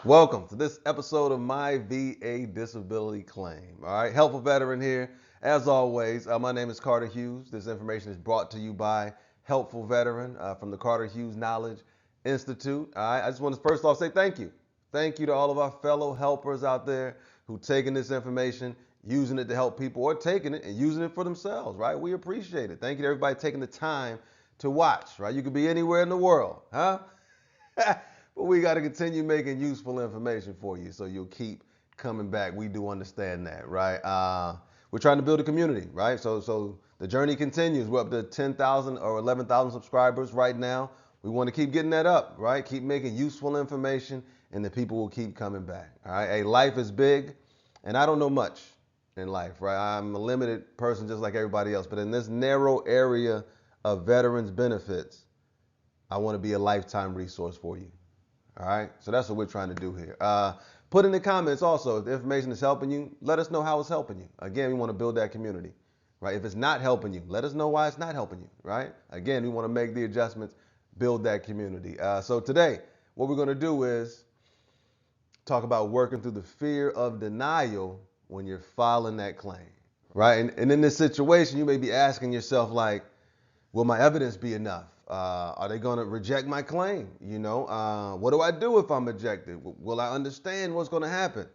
Welcome to this episode of my VA Disability Claim. All right, helpful veteran here. As always, my name is Carter Hughes. This information is brought to you by Helpful Veteran from the Carter Hughes Knowledge Institute. All right, I just want to first off say thank you. Thank you to all of our fellow helpers out there who taking this information, using it to help people, or taking it and using it for themselves. Right, we appreciate it. Thank you to everybody taking the time to watch. Right, you could be anywhere in the world, huh? But we got to continue making useful information for you so you'll keep coming back. We do understand that, right? We're trying to build a community, right? So the journey continues. We're up to 10,000 or 11,000 subscribers right now. We want to keep getting that up, right? Keep making useful information and the people will keep coming back, all right? Hey, life is big and I don't know much in life, right? I'm a limited person just like everybody else, but in this narrow area of veterans benefits, I want to be a lifetime resource for you. All right, so that's what we're trying to do here. Put in the comments also if the information is helping you. Let us know how it's helping you. Again, we want to build that community, right? If it's not helping you, let us know why it's not helping you, right? Again, we want to make the adjustments, build that community. So today, what we're going to do is talk about working through the fear of denial when you're filing that claim, right? And in this situation, you may be asking yourself like, will my evidence be enough? Are they going to reject my claim? What do I do if I'm rejected? Will I understand what's going to happen?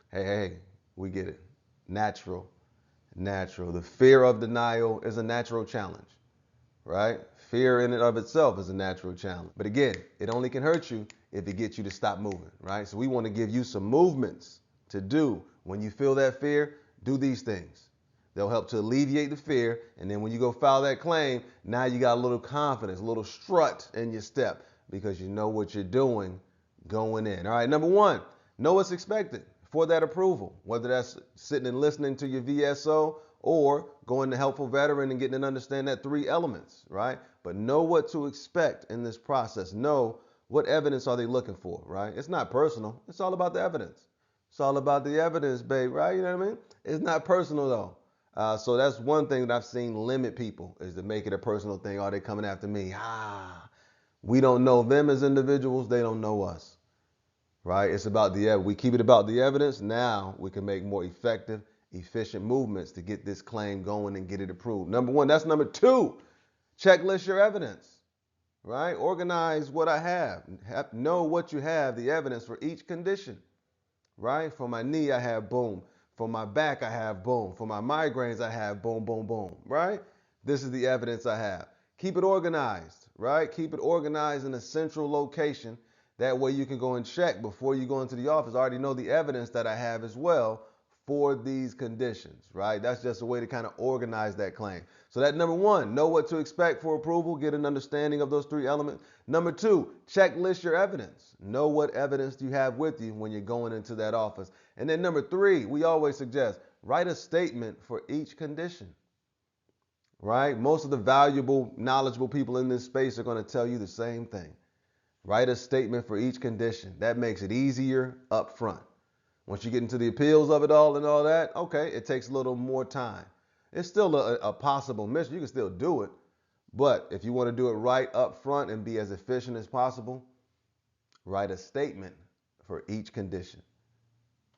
Hey, we get it. Natural. The fear of denial is a natural challenge, right? Fear in and of itself is a natural challenge. But again, it only can hurt you if it gets you to stop moving, right? So we want to give you some movements to do. When you feel that fear, do these things. They'll help to alleviate the fear. And then when you go file that claim, now you got a little confidence, a little strut in your step because you know what you're doing going in. All right, number one, know what's expected for that approval, whether that's sitting and listening to your VSO or going to Helpful Veteran and getting to understand that 3 elements, right? But know what to expect in this process. Know what evidence are they looking for, right? It's not personal. It's all about the evidence. It's all about the evidence, babe, right? You know what I mean? It's not personal, though. So that's one thing that I've seen limit people is to make it a personal thing. Are they coming after me? We don't know them as individuals. They don't know us, right? It's about the evidence. We keep it about the evidence. Now we can make more effective, efficient movements to get this claim going and get it approved. Number one. That's number two. Checklist your evidence, right? Organize what I have. Know what you have, the evidence for each condition, right? For my knee, I have boom. For my back, I have boom. For my migraines, I have boom, boom, boom, right? This is the evidence I have. Keep it organized, right? Keep it organized in a central location. That way you can go and check before you go into the office. I already know the evidence that I have as well for these conditions, right? That's just a way to kind of organize that claim. So that number one, know what to expect for approval, get an understanding of those 3 elements. Number two, checklist your evidence. Know what evidence you have with you when you're going into that office. And then number 3, we always suggest write a statement for each condition, right? Most of the valuable, knowledgeable people in this space are going to tell you the same thing. Write a statement for each condition. That makes it easier up front. Once you get into the appeals of it all and all that, okay, it takes a little more time. It's still a possible mission. You can still do it. But if you want to do it right up front and be as efficient as possible, write a statement for each condition,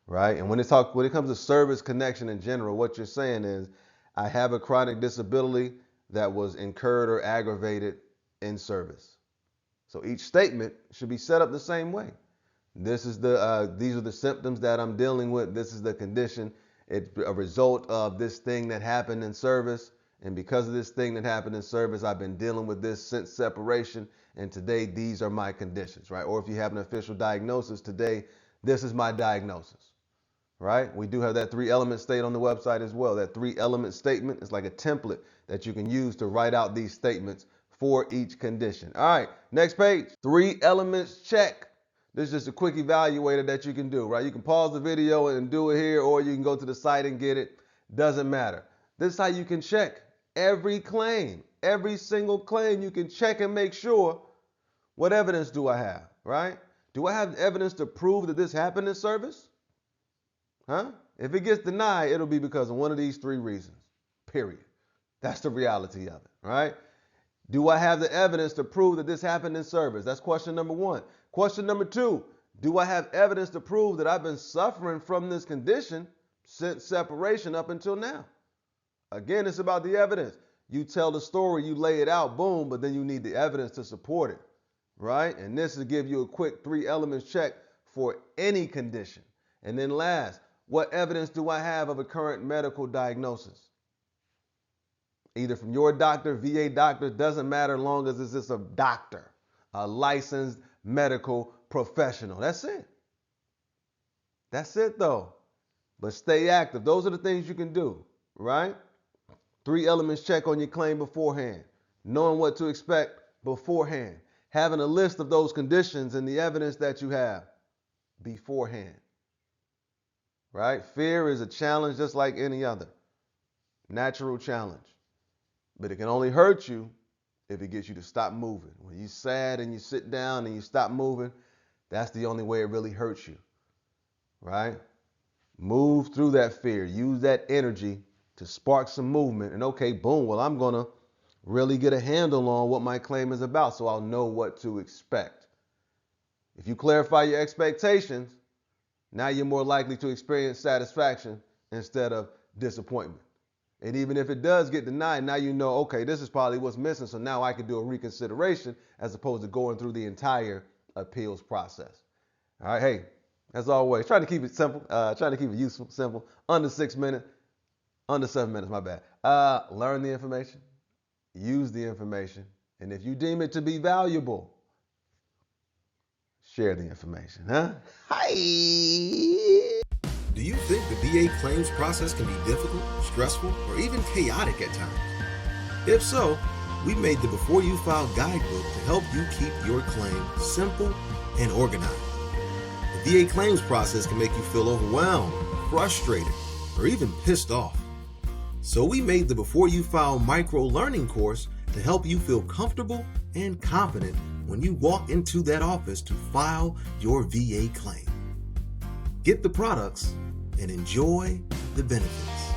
right? And when it comes to service connection in general, what you're saying is, I have a chronic disability that was incurred or aggravated in service. So each statement should be set up the same way. These are the symptoms that I'm dealing with. This is the condition. It's a result of this thing that happened in service. And because of this thing that happened in service, I've been dealing with this since separation. And today, these are my conditions, right? Or if you have an official diagnosis today, this is my diagnosis, right? We do have that 3-element state on the website as well. That 3-element statement is like a template that you can use to write out these statements for each condition. All right, next page. 3 elements check. This is just a quick evaluator that you can do, right? You can pause the video and do it here, or you can go to the site and get it. Doesn't matter. This is how you can check every claim. Every single claim you can check and make sure, what evidence do I have, right? Do I have evidence to prove that this happened in service? Huh? If it gets denied, it'll be because of one of these 3 reasons, period. That's the reality of it, right? Do I have the evidence to prove that this happened in service? That's question number 1. Question number 2, Do I have evidence to prove that I've been suffering from this condition since separation up until now? Again, it's about the evidence. You tell the story, you lay it out, boom, but then you need the evidence to support it, right? And this will give you a quick 3 elements check for any condition. And then last, what evidence do I have of a current medical diagnosis? Either from your doctor, VA doctor, doesn't matter as long as it's just a doctor, a licensed medical professional. That's it. That's it though. But stay active. Those are the things you can do, right? 3 elements check on your claim beforehand. Knowing what to expect beforehand. Having a list of those conditions and the evidence that you have beforehand. Right? Fear is a challenge just like any other. Natural challenge. But it can only hurt you if it gets you to stop moving. When you're sad and you sit down and you stop moving, that's the only way it really hurts you. Right? Move through that fear. Use that energy to spark some movement. And okay, boom, well, I'm going to really get a handle on what my claim is about so I'll know what to expect. If you clarify your expectations, now you're more likely to experience satisfaction instead of disappointment. And even if it does get denied, now you know, okay, this is probably what's missing, so now I can do a reconsideration as opposed to going through the entire appeals process. All right, hey, as always, trying to keep it simple, trying to keep it useful, simple, under 6 minutes, under 7 minutes, my bad. Learn the information, use the information, and if you deem it to be valuable, share the information, huh? Hi! Do you think the VA claims process can be difficult, stressful, or even chaotic at times? If so, we made the Before You File Guidebook to help you keep your claim simple and organized. The VA claims process can make you feel overwhelmed, frustrated, or even pissed off. So we made the Before You File Microlearning Course to help you feel comfortable and confident when you walk into that office to file your VA claim. Get the products and enjoy the benefits.